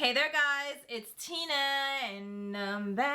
Hey there guys, it's Tina and I'm back.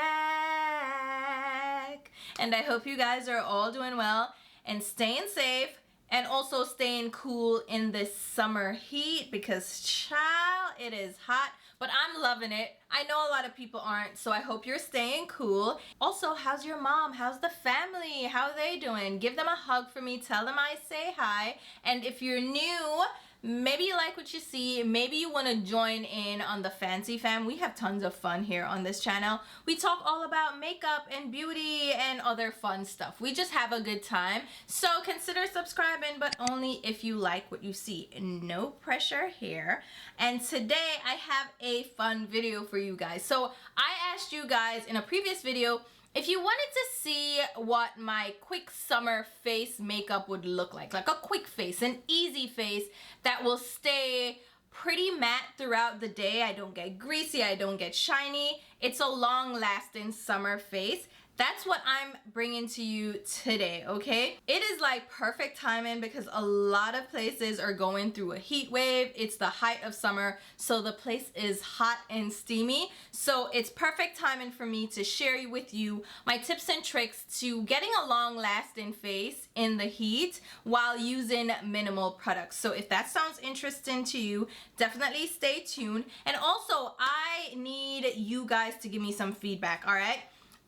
And I hope you guys are all doing well and staying safe and also staying cool in this summer heat because child, it is hot, but I'm loving it. I know a lot of people aren't, so I hope you're staying cool. Also, how's your mom? How's the family? How are they doing? Give them a hug for me. Tell them I say hi. And if you're new, maybe you like what you see, maybe you want to join in on the Fancy Fam. We have tons of fun here on this channel. We talk all about makeup and beauty and other fun stuff. We just have a good time. So consider subscribing, but only if you like what you see. No pressure here. And today I have a fun video for you guys. So I asked you guys in a previous video if you wanted to see what my quick summer face makeup would look like a quick face, an easy face that will stay pretty matte throughout the day. I don't get greasy, I don't get shiny. It's a long-lasting summer face. That's what I'm bringing to you today, okay? It is like perfect timing because a lot of places are going through a heat wave. It's the height of summer, so the place is hot and steamy. So it's perfect timing for me to share with you my tips and tricks to getting a long-lasting face in the heat while using minimal products. So if that sounds interesting to you, definitely stay tuned. And also, I need you guys to give me some feedback, all right?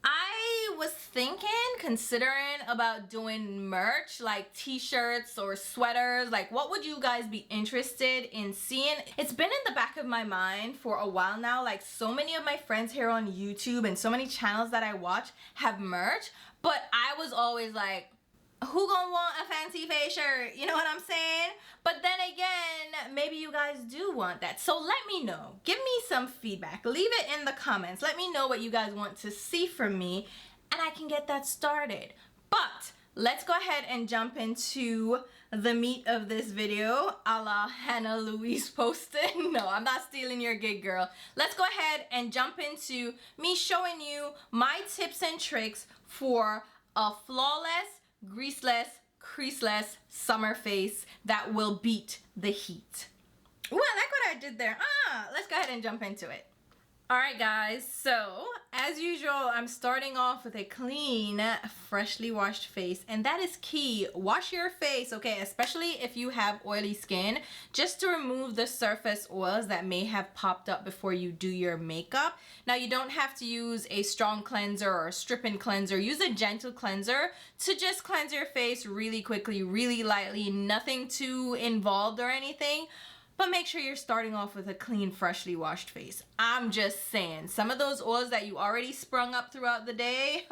I was considering about doing merch like t-shirts or sweaters. Like, what would you guys be interested in seeing? It's been in the back of my mind for a while now. Like, so many of my friends here on YouTube and so many channels that I watch have merch, but I was always like, who gonna want a fancy face shirt? You know what I'm saying? But then again, maybe you guys do want that. So let me know. Give me some feedback. Leave it in the comments. Let me know what you guys want to see from me and I can get that started. But let's go ahead and jump into the meat of this video, a la Hannah Louise posted. No, I'm not stealing your gig, girl. Let's go ahead and jump into me showing you my tips and tricks for a flawless, greaseless, creaseless summer face that will beat the heat. Ooh, I like what I did there. Let's go ahead and jump into it. Alright guys, so as usual, I'm starting off with a clean, freshly washed face, and that is key. Wash your face, okay, especially if you have oily skin, just to remove the surface oils that may have popped up before you do your makeup. Now, you don't have to use a strong cleanser or a strip-in cleanser. Use a gentle cleanser to just cleanse your face really quickly, really lightly, nothing too involved or anything. But make sure you're starting off with a clean, freshly washed face. I'm just saying, some of those oils that you already sprung up throughout the day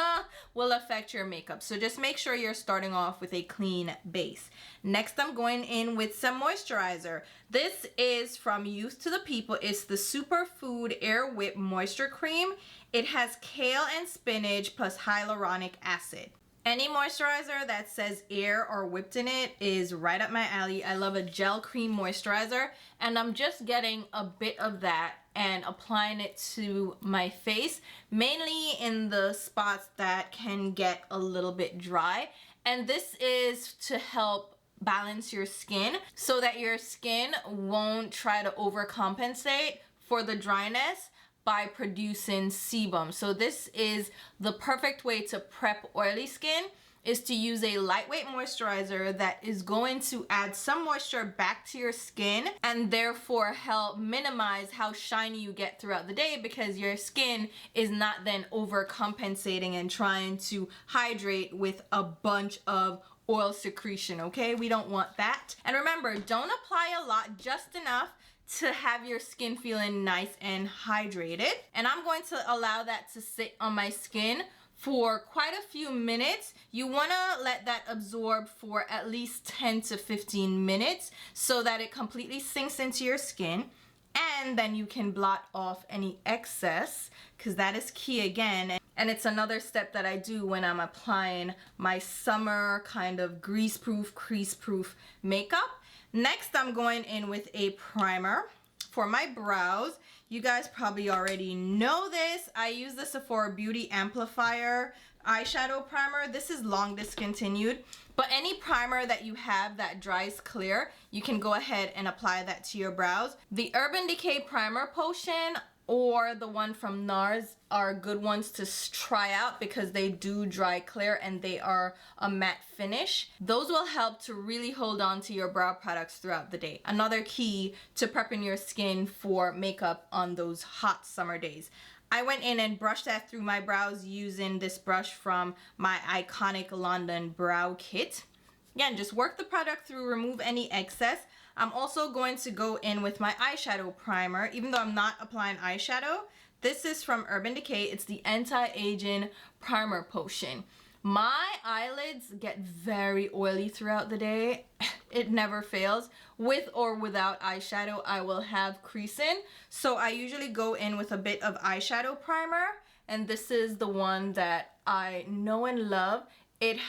will affect your makeup. So just make sure you're starting off with a clean base. Next, I'm going in with some moisturizer. This is from Youth to the People. It's the Superfood Air Whip Moisture Cream. It has kale and spinach plus hyaluronic acid. Any moisturizer that says air or whipped in it is right up my alley. I love a gel cream moisturizer, and I'm just getting a bit of that and applying it to my face, mainly in the spots that can get a little bit dry. And this is to help balance your skin so that your skin won't try to overcompensate for the dryness by producing sebum. So this is the perfect way to prep oily skin, is to use a lightweight moisturizer that is going to add some moisture back to your skin and therefore help minimize how shiny you get throughout the day, because your skin is not then overcompensating and trying to hydrate with a bunch of oil secretion, okay? We don't want that. And remember, don't apply a lot, just enough to have your skin feeling nice and hydrated. And I'm going to allow that to sit on my skin for quite a few minutes. You want to let that absorb for at least 10 to 15 minutes so that it completely sinks into your skin. And then you can blot off any excess, because that is key again. And it's another step that I do when I'm applying my summer kind of grease-proof, crease-proof makeup. Next, I'm going in with a primer For my brows, you guys probably already know this. I use the Sephora Beauty Amplifier eyeshadow primer. This is long discontinued, but any primer that you have that dries clear, you can go ahead and apply that to your brows. The Urban Decay Primer Potion or the one from NARS are good ones to try out because they do dry clear and they are a matte finish. Those will help to really hold on to your brow products throughout the day. Another key to prepping your skin for makeup on those hot summer days. I went in and brushed that through my brows using this brush from my Iconic London Brow Kit. Again, just work the product through, remove any excess. I'm also going to go in with my eyeshadow primer, even though I'm not applying eyeshadow. This is from Urban Decay. It's the Anti-Aging Primer Potion. My eyelids get very oily throughout the day. It never fails. With or without eyeshadow, I will have creasing. So I usually go in with a bit of eyeshadow primer. And this is the one that I know and love. It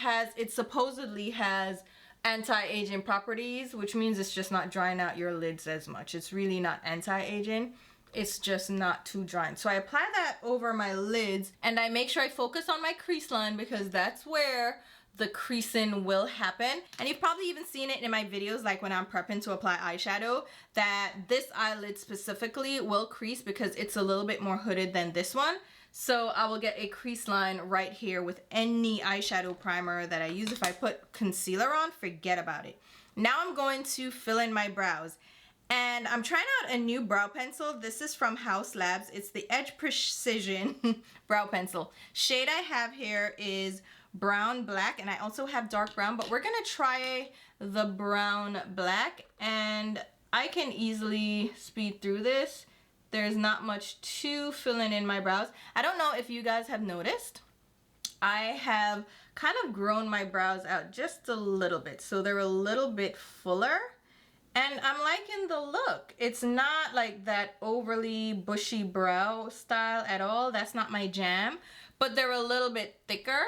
supposedly has anti-aging properties, which means it's just not drying out your lids as much. It's really not anti-aging. It's just not too drying. So I apply that over my lids and I make sure I focus on my crease line because that's where the creasing will happen. And you've probably even seen it in my videos, like when I'm prepping to apply eyeshadow, that this eyelid specifically will crease because it's a little bit more hooded than this one. So I will get a crease line right here with any eyeshadow primer that I use. If I put concealer on, forget about it. Now I'm going to fill in my brows. And I'm trying out a new brow pencil. This is from House Labs. It's the Edge Precision brow pencil. Shade I have here is brown black, and I also have dark brown, but we're gonna try the brown black, and I can easily speed through this. There's not much to filling in my brows. I don't know if you guys have noticed. I have kind of grown my brows out just a little bit. So they're a little bit fuller. And I'm liking the look. It's not like that overly bushy brow style at all. That's not my jam. But they're a little bit thicker.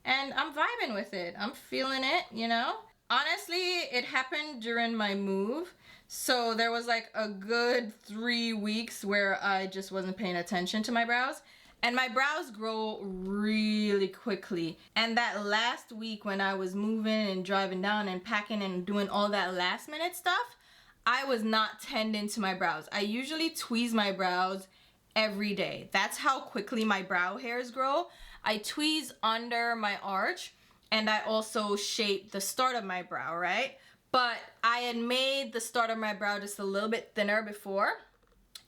And I'm vibing with it. I'm feeling it, you know? Honestly, it happened during my move. So there was like a good 3 weeks where I just wasn't paying attention to my brows. And my brows grow really quickly. And that last week when I was moving and driving down and packing and doing all that last minute stuff, I was not tending to my brows. I usually tweeze my brows every day. That's how quickly my brow hairs grow. I tweeze under my arch and I also shape the start of my brow, right? But I had made the start of my brow just a little bit thinner before,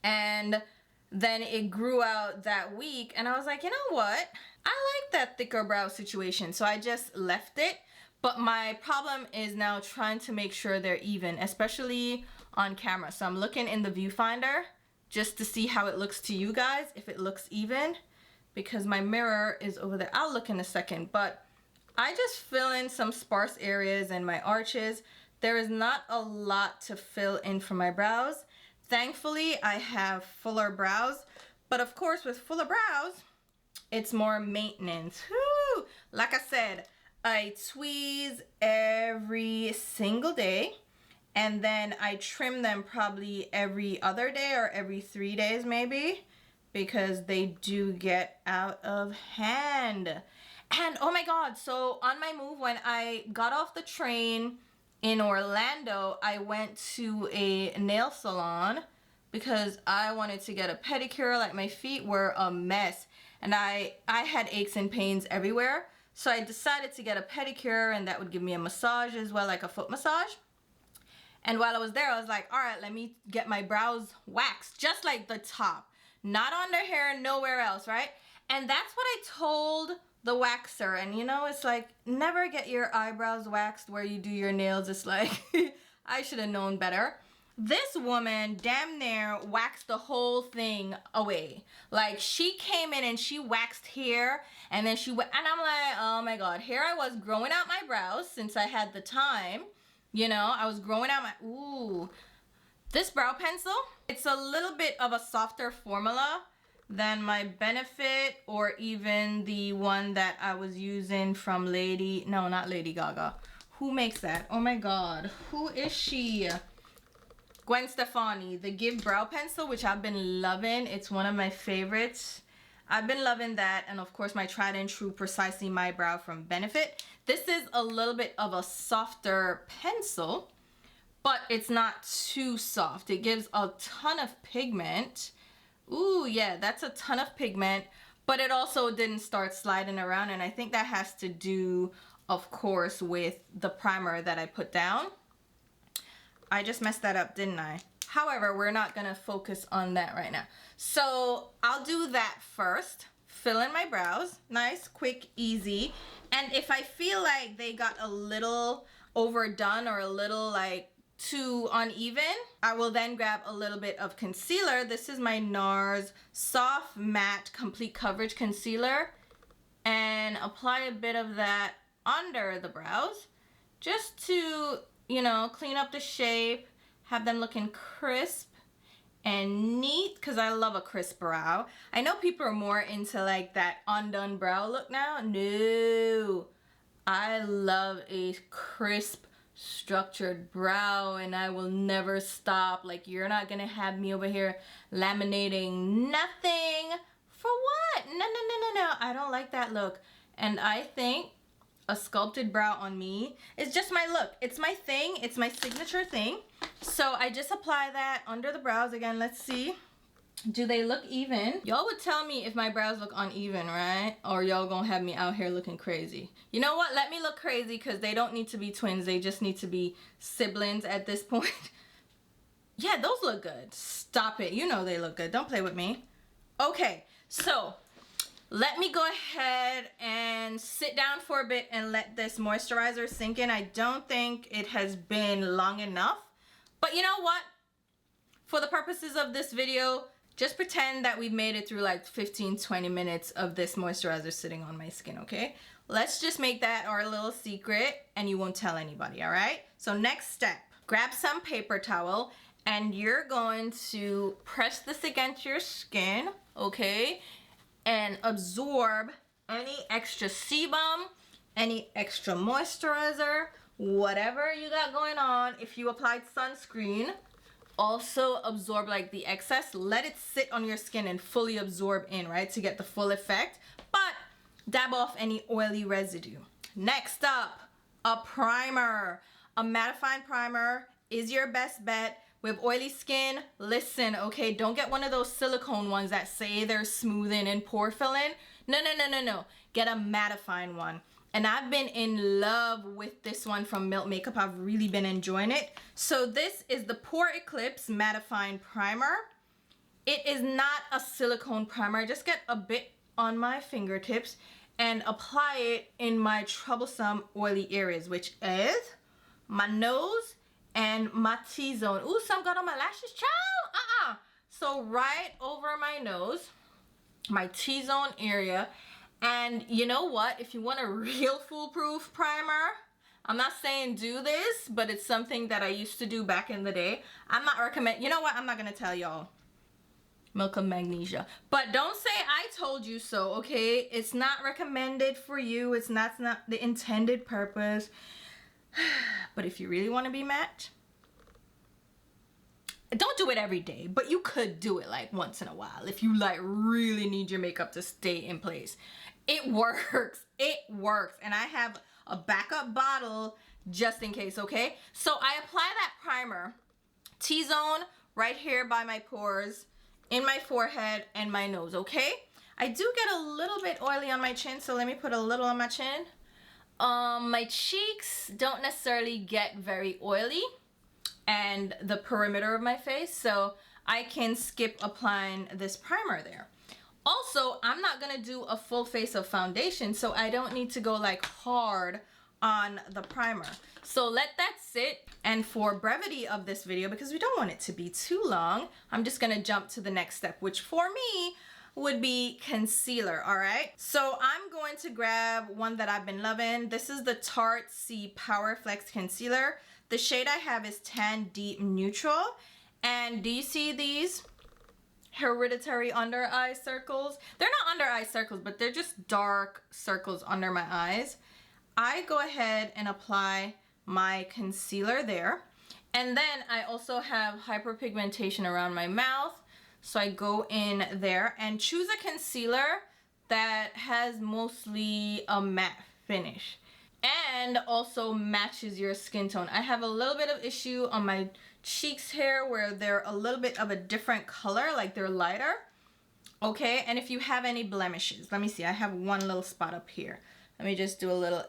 and then it grew out that week, and I was like, you know what? I like that thicker brow situation, so I just left it. But my problem is now trying to make sure they're even, especially on camera. So I'm looking in the viewfinder just to see how it looks to you guys, if it looks even, because my mirror is over there. I'll look in a second, but I just fill in some sparse areas in my arches. There is not a lot to fill in for my brows. Thankfully, I have fuller brows, but of course with fuller brows, it's more maintenance. Woo! Like I said, I tweeze every single day, and then I trim them probably every other day or every 3 days maybe, because they do get out of hand. And oh my God, so on my move, when I got off the train in Orlando, I went to a nail salon because I wanted to get a pedicure. Like, my feet were a mess and I had aches and pains everywhere. So I decided to get a pedicure, and that would give me a massage as well, like a foot massage. And while I was there, I was like, all right, let me get my brows waxed, just like the top, not under hair, nowhere else, right? And that's what I told the waxer. And you know, it's like, never get your eyebrows waxed where you do your nails. It's like, I should have known better. This woman damn near waxed the whole thing away. Like, she came in and she waxed here, and then and I'm like, oh my God, here I was growing out my brows since I had the time. You know, I was growing out ooh. This brow pencil, it's a little bit of a softer formula than my Benefit, or even the one that I was using from not Lady Gaga. Who makes that? Oh my God, who is she? Gwen Stefani, the Give Brow Pencil, which I've been loving. It's one of my favorites. I've been loving that, and of course my tried and true Precisely My Brow from Benefit. This is a little bit of a softer pencil, but it's not too soft. It gives a ton of pigment. Ooh, yeah, that's a ton of pigment, but it also didn't start sliding around, and I think that has to do, of course, with the primer that I put down. I just messed that up, didn't I? However, we're not gonna focus on that right now. So I'll do that first. Fill in my brows, nice, quick, easy. And if I feel like they got a little overdone or a little like too uneven, I will then grab a little bit of concealer. This is my NARS Soft Matte Complete Coverage Concealer, and apply a bit of that under the brows just to, you know, clean up the shape, have them looking crisp and neat, because I love a crisp brow. I know people are more into like that undone brow look now. No, I love a crisp, structured brow, and I will never stop. Like, you're not gonna have me over here laminating nothing. For what? No, no, no, no, no. I don't like that look. And I think a sculpted brow on me is just my look. It's my thing. It's my signature thing. So I just apply that under the brows again. Let's see. Do they look even? Y'all would tell me if my brows look uneven, right? Or y'all gonna have me out here looking crazy. You know what? Let me look crazy, because they don't need to be twins. They just need to be siblings at this point. Yeah, those look good. Stop it. You know they look good. Don't play with me. Okay, so let me go ahead and sit down for a bit and let this moisturizer sink in. I don't think it has been long enough. But you know what? For the purposes of this video, just pretend that we've made it through like 15-20 minutes of this moisturizer sitting on my skin, okay? Let's just make that our little secret, and you won't tell anybody, all right? So next step, grab some paper towel, and you're going to press this against your skin, okay? And absorb any extra sebum, any extra moisturizer, whatever you got going on. If you applied sunscreen, also absorb like the excess. Let it sit on your skin and fully absorb in, right, to get the full effect, but dab off any oily residue. Next up, a primer. A mattifying primer is your best bet. With oily skin, listen, okay, don't get one of those silicone ones that say they're smoothing and pore filling. No, no, no, no, no. Get a mattifying one. And I've been in love with this one from Milk Makeup. I've really been enjoying it. So this is the Pore Eclipse Mattifying Primer. It is not a silicone primer. Just get a bit on my fingertips and apply it in my troublesome oily areas, which is my nose and my T-zone. Ooh, some got on my lashes, child. So right over my nose, my T-zone area. And you know what? If you want a real foolproof primer, I'm not saying do this, but it's something that I used to do back in the day. I'm not recommend. You know what? I'm not gonna tell y'all. Milk of magnesia. But don't say I told you so, okay? It's not recommended for you. It's not the intended purpose. But if you really want to be matte, don't do it every day, but you could do it like once in a while if you like really need your makeup to stay in place. It works. It works. And I have a backup bottle just in case, okay? So I apply that primer, T-zone, right here by my pores, in my forehead and my nose, okay? I do get a little bit oily on my chin, so let me put a little on my chin. My cheeks don't necessarily get very oily, and the perimeter of my face, so I can skip applying this primer there. Also, I'm not gonna do a full face of foundation, so I don't need to go like hard on the primer. So let that sit, and for brevity of this video, because we don't want it to be too long, I'm just gonna jump to the next step, which for me would be concealer, all right? So I'm going to grab one that I've been loving. This is the Tarte C Power Flex Concealer. The shade I have is Tan Deep Neutral. And do you see these hereditary under eye circles? They're not under eye circles, but they're just dark circles under my eyes. I go ahead and apply my concealer there. And then I also have hyperpigmentation around my mouth. So I go in there and choose a concealer that has mostly a matte finish and also matches your skin tone. I have a little bit of issue on my cheeks here where they're a little bit of a different color, like they're lighter. Okay, and if you have any blemishes, let me see, I have one little spot up here. Let me just do a little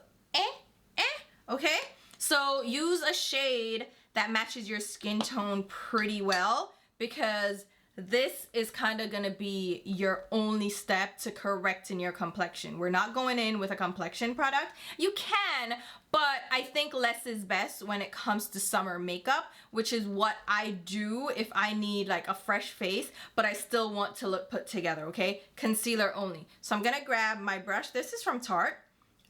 okay? So use a shade that matches your skin tone pretty well, because this is kind of gonna be your only step to correcting your complexion. We're not going in with a complexion product. You can, but I think less is best when it comes to summer makeup, which is what I do if I need like a fresh face, but I still want to look put together, okay? Concealer only. So I'm gonna grab my brush. This is from Tarte.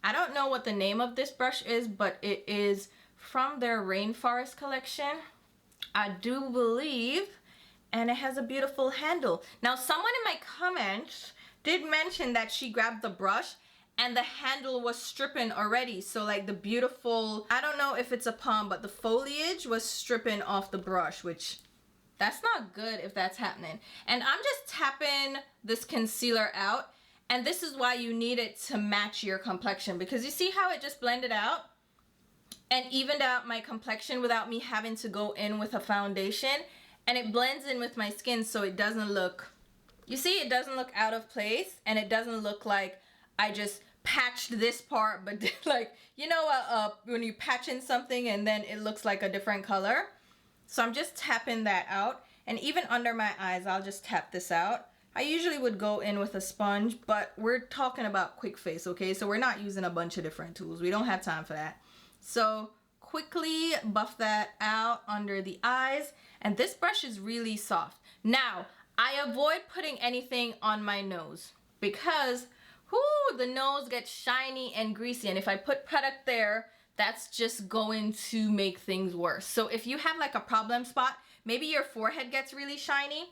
I don't know what the name of this brush is, but it is from their Rainforest collection, I do believe. And it has a beautiful handle. Now, someone in my comments did mention that she grabbed the brush and the handle was stripping already. So like the beautiful, I don't know if it's a palm, but the foliage was stripping off the brush, which that's not good if that's happening. And I'm just tapping this concealer out. And this is why you need it to match your complexion, because you see how it just blended out and evened out my complexion without me having to go in with a foundation. And it blends in with my skin, so it doesn't look, you see, it doesn't look out of place, and it doesn't look like I just patched this part, but like, you know, when you patch in something and then it looks like a different color. So I'm just tapping that out, and even under my eyes, I'll just tap this out. I usually would go in with a sponge, but we're talking about quick face, okay? So we're not using a bunch of different tools. We don't have time for that. So quickly buff that out under the eyes. And this brush is really soft. Now, I avoid putting anything on my nose because the nose gets shiny and greasy. And if I put product there, that's just going to make things worse. So if you have like a problem spot, maybe your forehead gets really shiny,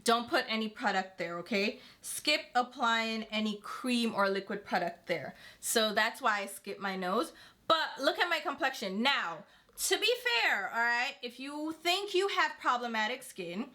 don't put any product there, okay? Skip applying any cream or liquid product there. So that's why I skip my nose. But look at my complexion. Now, to be fair, all right, if you think you have problematic skin,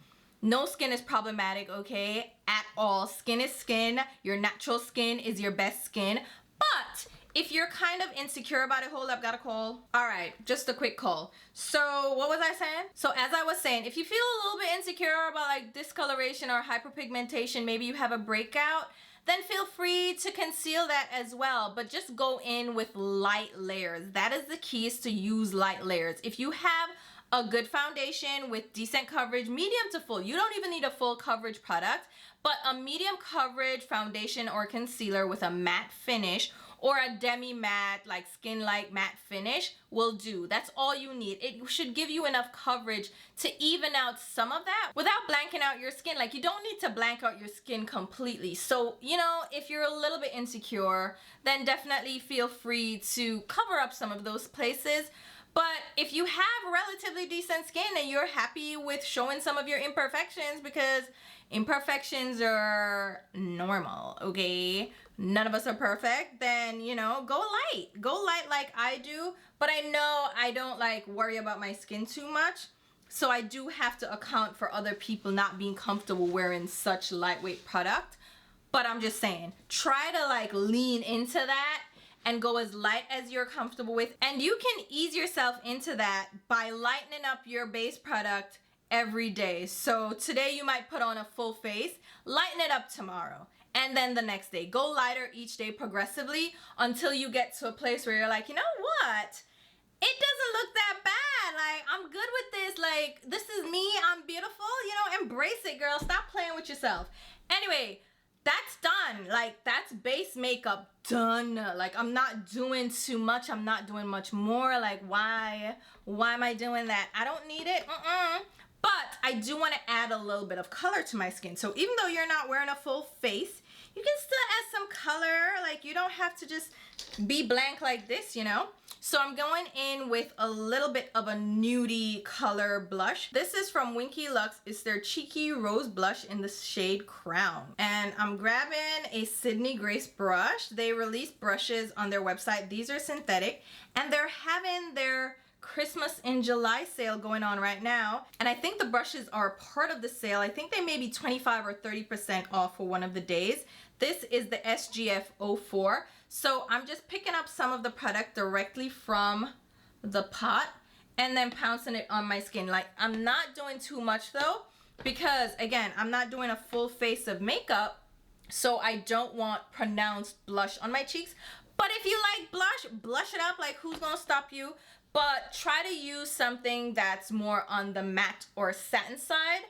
no skin is problematic, okay, at all. Skin is skin. Your natural skin is your best skin. But if you're kind of insecure about it, hold up, got a call. All right, just a quick call. So what was I saying? So as I was saying, if you feel a little bit insecure about like discoloration or hyperpigmentation, maybe you have a breakout, then feel free to conceal that as well, but just go in with light layers. That is the key, is to use light layers. If you have a good foundation with decent coverage, medium to full, you don't even need a full coverage product, but a medium coverage foundation or concealer with a matte finish or a demi matte, like skin light matte finish will do. That's all you need. It should give you enough coverage to even out some of that without blanking out your skin. Like, you don't need to blank out your skin completely. So, you know, if you're a little bit insecure, then definitely feel free to cover up some of those places. But if you have relatively decent skin and you're happy with showing some of your imperfections, because imperfections are normal, okay? None of us are perfect, then, you know, go light. Go light like I do. But I know I don't like worry about my skin too much. So I do have to account for other people not being comfortable wearing such lightweight product. But I'm just saying, try to like lean into that and go as light as you're comfortable with. And you can ease yourself into that by lightening up your base product every day. So today you might put on a full face, lighten it up tomorrow. And then the next day, go lighter each day progressively until you get to a place where you're like, you know what? It doesn't look that bad. Like, I'm good with this. Like, this is me. I'm beautiful. You know, embrace it, girl. Stop playing with yourself. Anyway, that's done. Like, that's base makeup done. Like, I'm not doing too much. I'm not doing much more. Like, why am I doing that? I don't need it. But I do want to add a little bit of color to my skin. So even though you're not wearing a full face, you can still add some color. Like, you don't have to just be blank like this, you know? So I'm going in with a little bit of a nudie color blush. This is from Winky Lux. It's their Cheeky Rose Blush in the shade Crown. And I'm grabbing a Sydney Grace brush. They release brushes on their website. These are synthetic. And they're having their Christmas in July sale going on right now. And I think the brushes are part of the sale. I think they may be 25 or 30% off for one of the days. This is the SGF 04. So I'm just picking up some of the product directly from the pot and then pouncing it on my skin. Like, I'm not doing too much though, because again, I'm not doing a full face of makeup, so I don't want pronounced blush on my cheeks. But if you like blush, blush it up, like who's gonna stop you? But try to use something that's more on the matte or satin side,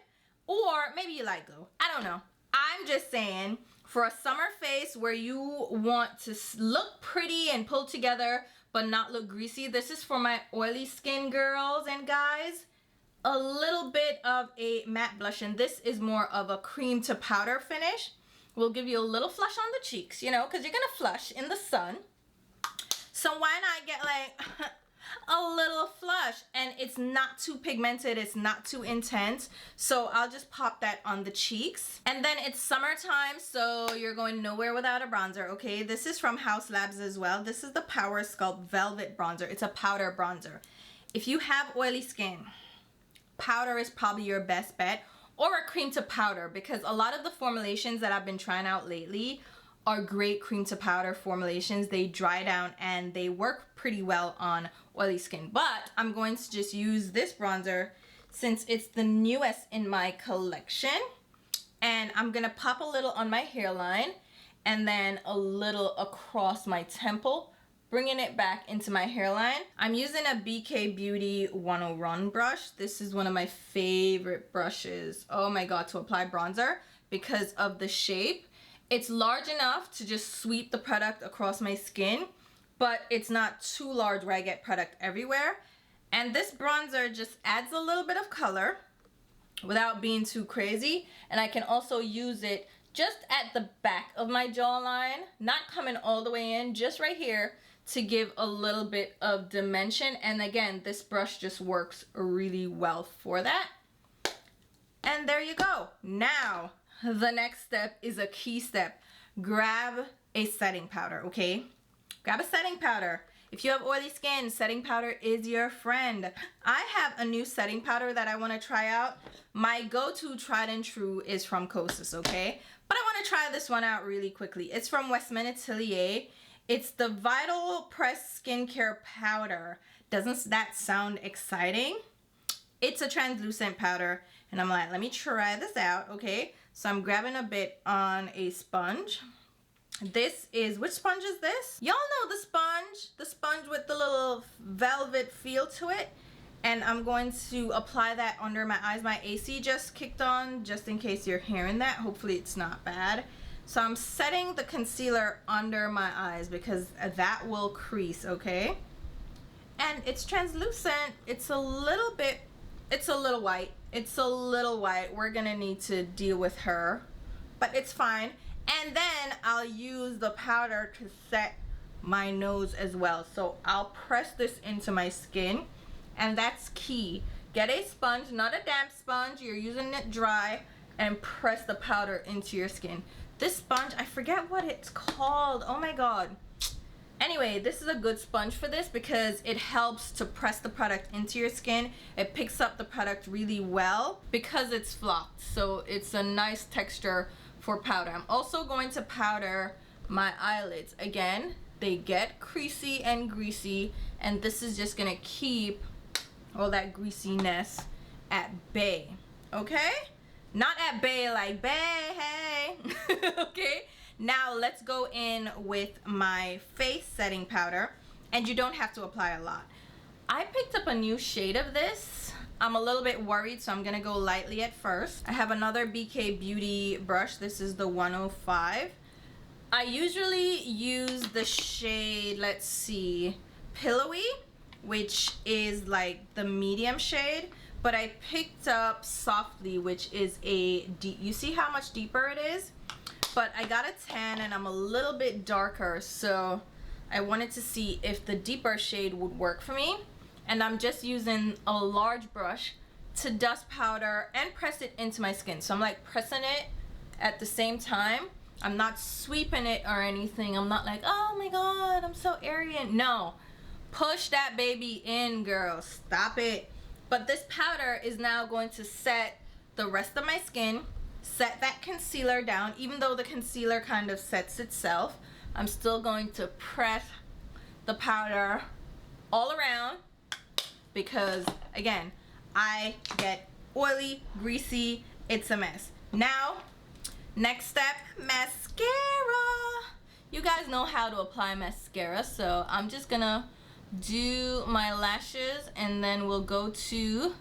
or maybe you like glow. I don't know. I'm just saying, for a summer face where you want to look pretty and pulled together but not look greasy, this is for my oily skin girls and guys. A little bit of a matte blush, and this is more of a cream to powder finish. We'll give you a little flush on the cheeks, you know, because you're gonna flush in the sun. So why not get like a little flush? And it's not too pigmented, it's not too intense. So I'll just pop that on the cheeks. And then it's summertime, so you're going nowhere without a bronzer, okay? This is from House Labs as well. This is the Power Sculpt Velvet Bronzer. It's a powder bronzer. If you have oily skin, powder is probably your best bet, or a cream to powder, because a lot of the formulations that I've been trying out lately are great cream to powder formulations. They dry down and they work pretty well on oily skin. But I'm going to just use this bronzer since it's the newest in my collection, and I'm gonna pop a little on my hairline and then a little across my temple, bringing it back into my hairline. I'm using a BK Beauty 101 brush. This is one of my favorite brushes, oh my god, to apply bronzer because of the shape. It's large enough to just sweep the product across my skin, but it's not too large where I get product everywhere. And this bronzer just adds a little bit of color without being too crazy. And I can also use it just at the back of my jawline, not coming all the way in, just right here, to give a little bit of dimension. And again, this brush just works really well for that. And there you go. Now, the next step is a key step. Grab a setting powder, okay? Grab a setting powder. If you have oily skin, setting powder is your friend. I have a new setting powder that I want to try out. My go-to tried and true is from Kosas, okay? But I want to try this one out really quickly. It's from Westman Atelier. It's the Vital Press Skincare Powder. Doesn't that sound exciting? It's a translucent powder, and I'm like, let me try this out, okay? So I'm grabbing a bit on a sponge. This is, which sponge is this? Y'all know the sponge with the little velvet feel to it. And I'm going to apply that under my eyes. My AC just kicked on, just in case you're hearing that. Hopefully it's not bad. So I'm setting the concealer under my eyes because that will crease, okay? And it's translucent. It's a little bit, it's a little white. It's a little white. We're gonna need to deal with her, but it's fine. And then I'll use the powder to set my nose as well. So I'll press this into my skin, and that's key. Get a sponge, not a damp sponge. You're using it dry, and press the powder into your skin. This sponge, I forget what it's called. Oh my god. Anyway, this is a good sponge for this because it helps to press the product into your skin. It picks up the product really well because it's flocked. So it's a nice texture for powder. I'm also going to powder my eyelids. Again, they get creasy and greasy, and this is just gonna keep all that greasiness at bay, okay? Not at bay like bay, hey. Okay, now let's go in with my face setting powder, and you don't have to apply a lot. I picked up a new shade of this. I'm a little bit worried, so I'm gonna go lightly at first. I have another BK Beauty brush. This is the 105. I usually use the shade, let's see, Pillowy, which is like the medium shade, but I picked up Softly, which is a deep, you see how much deeper it is? But I got a tan and I'm a little bit darker, so I wanted to see if the deeper shade would work for me. And I'm just using a large brush to dust powder and press it into my skin. So I'm like pressing it at the same time. I'm not sweeping it or anything. I'm not like, oh my god, I'm so arrogant. No, Push that baby in, girl. Stop it. But this powder is now going to set the rest of my skin, set that concealer down. Even though the concealer kind of sets itself, I'm still going to press the powder all around because, again, I get oily, greasy, it's a mess. Now, next step, mascara. You guys know how to apply mascara, so I'm just gonna do my lashes and then we'll go to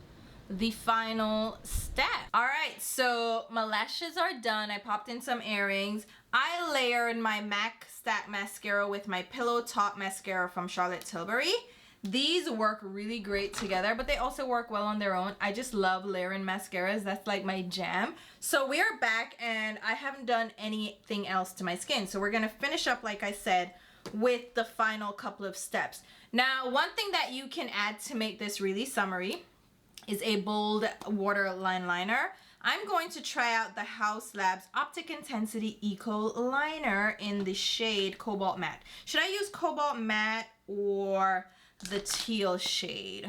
the final step. All right, so my lashes are done. I popped in some earrings. I layered my MACStack Mascara with my Pillow Talk Mascara from Charlotte Tilbury. These work really great together, but they also work well on their own. I just love layering mascaras. That's like my jam. So we are back and I haven't done anything else to my skin. So we're gonna finish up, like I said, with the final couple of steps. Now, one thing that you can add to make this really summery is a bold waterline liner. I'm going to try out the Haus Labs Optic Intensity Eco Liner in the shade Cobalt Matte. Should I use Cobalt Matte or the teal shade?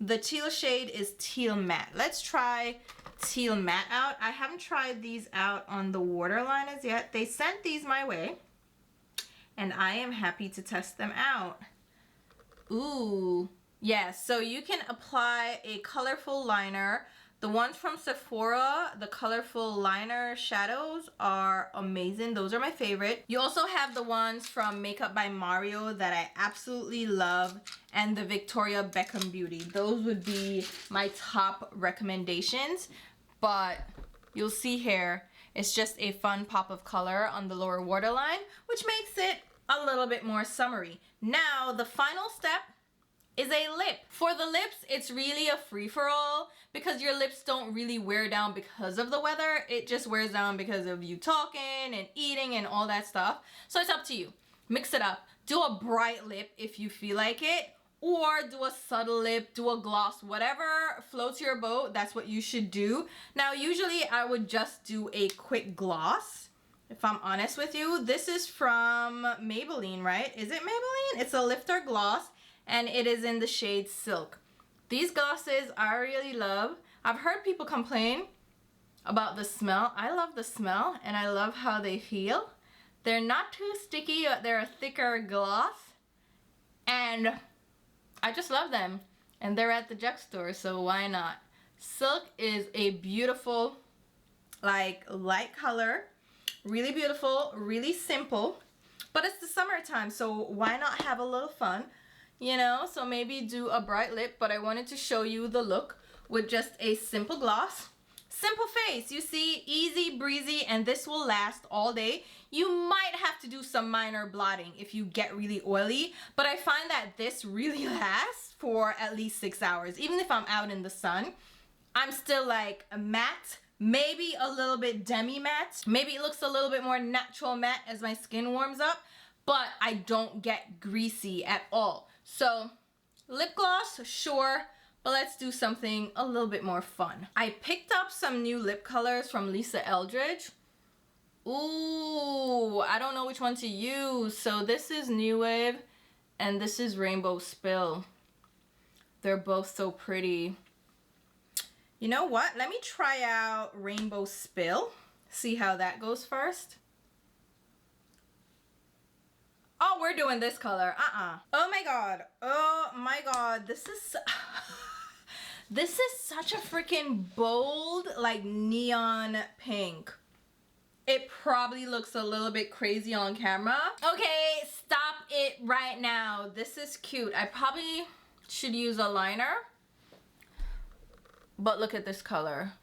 The teal shade is Teal Matte. Let's try Teal Matte out. I haven't tried these out on the waterliners yet. They sent these my way and I am happy to test them out. Ooh, yeah, so you can apply a colorful liner. The ones from Sephora, the colorful liner shadows are amazing. Those are my favorite. You also have the ones from Makeup by Mario that I absolutely love, and the Victoria Beckham Beauty. Those would be my top recommendations, but you'll see here, it's just a fun pop of color on the lower waterline, which makes it a little bit more summery. Now, the final step is a lip. For the lips, it's really a free-for-all because your lips don't really wear down because of the weather. It just wears down because of you talking and eating and all that stuff. So it's up to you. Mix it up. Do a bright lip if you feel like it, or do a subtle lip, do a gloss, whatever floats your boat, that's what you should do. Now, usually I would just do a quick gloss, if I'm honest with you. This is from Maybelline, right? Is it Maybelline? It's a lifter gloss, and it is in the shade Silk. These glosses I really love. I've heard people complain about the smell. I love the smell, and I love how they feel. They're not too sticky, they're a thicker gloss, and I just love them. And they're at the drugstore, so why not? Silk is a beautiful, like, light color. Really beautiful, really simple. But it's the summertime, so why not have a little fun? You know, so maybe do a bright lip, but I wanted to show you the look with just a simple gloss. Simple face, you see, easy breezy, and this will last all day. You might have to do some minor blotting if you get really oily, but I find that this really lasts for at least 6 hours. Even if I'm out in the sun, I'm still like matte, maybe a little bit demi matte. Maybe it looks a little bit more natural matte as my skin warms up, but I don't get greasy at all. So lip gloss, sure, but let's do something a little bit more fun. I picked up some new lip colors from Lisa Eldridge. Ooh, I don't know which one to use. So this is New Wave and this is Rainbow Spill. They're both so pretty. You know what? Let me try out Rainbow Spill. See how that goes first. Oh, we're doing this color. Oh my god. Oh my god. This is this is such a freaking bold, like, neon pink. It probably looks a little bit crazy on camera. Okay, stop it right now. This is cute. I probably should use a liner. But look at this color.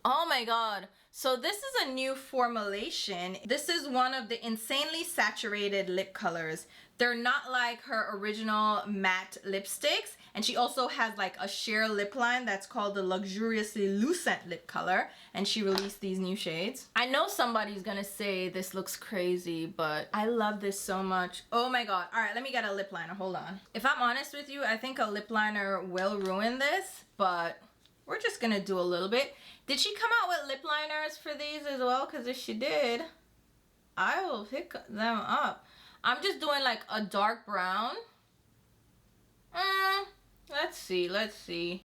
Oh my god. So this is a new formulation. This is one of the insanely saturated lip colors. They're not like her original matte lipsticks. And she also has like a sheer lip line that's called the Luxuriously Lucent lip color. And she released these new shades. I know somebody's gonna say this looks crazy, but I love this so much. Oh my god. All right, let me get a lip liner. Hold on. If I'm honest with you, I think a lip liner will ruin this, but we're just gonna do a little bit. Did she come out with lip liners for these as well? Because if she did, I will pick them up. I'm just doing like a dark brown. Let's see, let's see.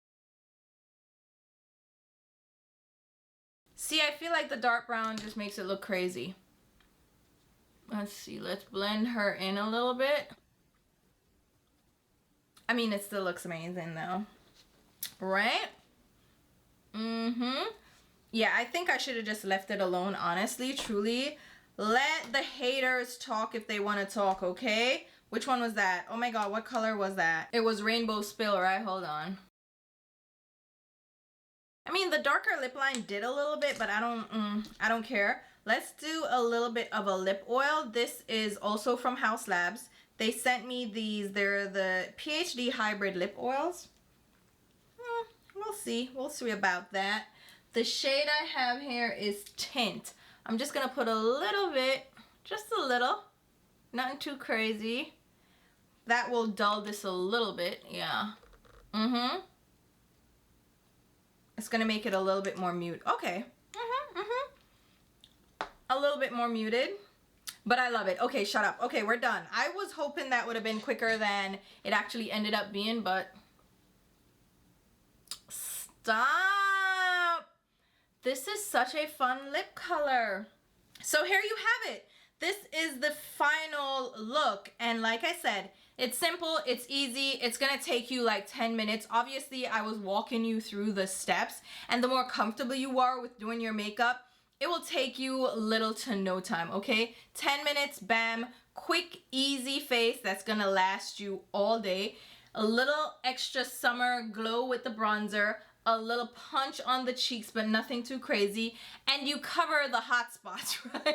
See, I feel like the dark brown just makes it look crazy. Let's see, let's blend her in a little bit. I mean, it still looks amazing though. Right? Yeah, I think I should have just left it alone, honestly, truly. Let the haters talk if they want to talk, okay? Which one was that? Oh my god, what color was that? It was Rainbow Spill, right? Hold on. I mean, the darker lip line did a little bit, but I don't care. Let's do a little bit of a lip oil. This is also from House Labs. They sent me these. They're the PhD hybrid lip oils. We'll see about that. The shade I have here is Tint. I'm just gonna put a little bit, just a little, nothing too crazy. That will dull this a little bit, yeah. It's gonna make it a little bit more muted. Okay. A little bit more muted. But I love it. Okay, shut up. Okay, we're done. I was hoping that would have been quicker than it actually ended up being, but... Stop! This is such a fun lip color. So here you have it. This is the final look. And like I said, it's simple, it's easy, it's gonna take you like 10 minutes. Obviously, I was walking you through the steps, and the more comfortable you are with doing your makeup, it will take you little to no time, okay? 10 minutes, bam, quick, easy face that's gonna last you all day. A little extra summer glow with the bronzer, a little punch on the cheeks, but nothing too crazy, and you cover the hot spots, right?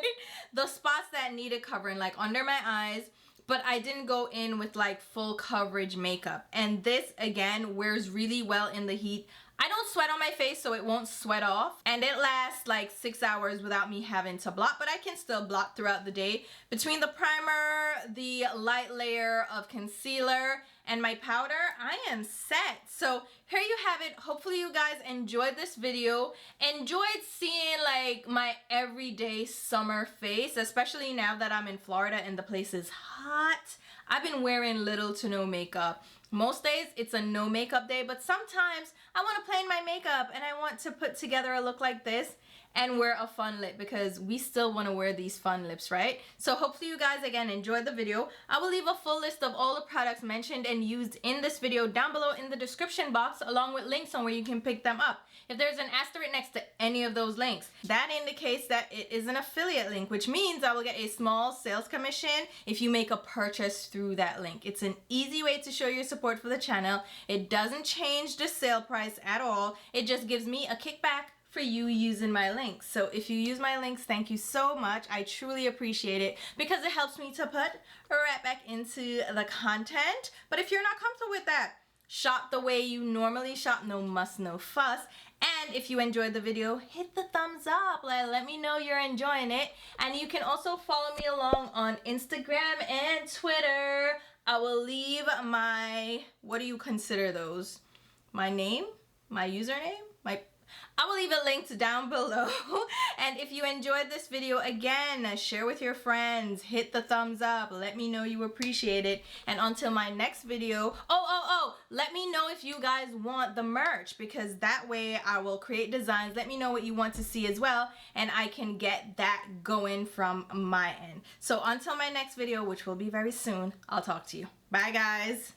The spots that needed covering, like under my eyes, but I didn't go in with like full coverage makeup. And this, again, wears really well in the heat. I don't sweat on my face, so it won't sweat off. And it lasts like 6 hours without me having to blot, but I can still blot throughout the day. Between the primer, the light layer of concealer, and my powder, I am set. So here you have it. Hopefully you guys enjoyed this video. Enjoyed seeing like my everyday summer face, especially now that I'm in Florida and the place is hot. I've been wearing little to no makeup. Most days it's a no makeup day, but sometimes I want to play in my makeup and I want to put together a look like this and wear a fun lip, because we still want to wear these fun lips, right? So hopefully you guys again enjoyed the video. I will leave a full list of all the products mentioned and used in this video down below in the description box, along with links on where you can pick them up. If there's an asterisk next to any of those links, that indicates that it is an affiliate link, which means I will get a small sales commission if you make a purchase through that link. It's an easy way to show your support for the channel. It doesn't change the sale price at all. It just gives me a kickback for you using my links. So if you use my links, thank you so much. I truly appreciate it, because it helps me to put right back into the content. But if you're not comfortable with that, shop the way you normally shop. No muss, no fuss. And if you enjoyed the video, hit the thumbs up. Let me know you're enjoying it. And you can also follow me along on Instagram and Twitter. I will leave my, what do you consider those? My name? My username? I will leave it linked down below. And if you enjoyed this video, again, share with your friends, hit the thumbs up, let me know you appreciate it. And until my next video, let me know if you guys want the merch, because that way I will create designs. Let me know what you want to see as well, and I can get that going from my end. So until my next video, which will be very soon, I'll talk to you. Bye guys.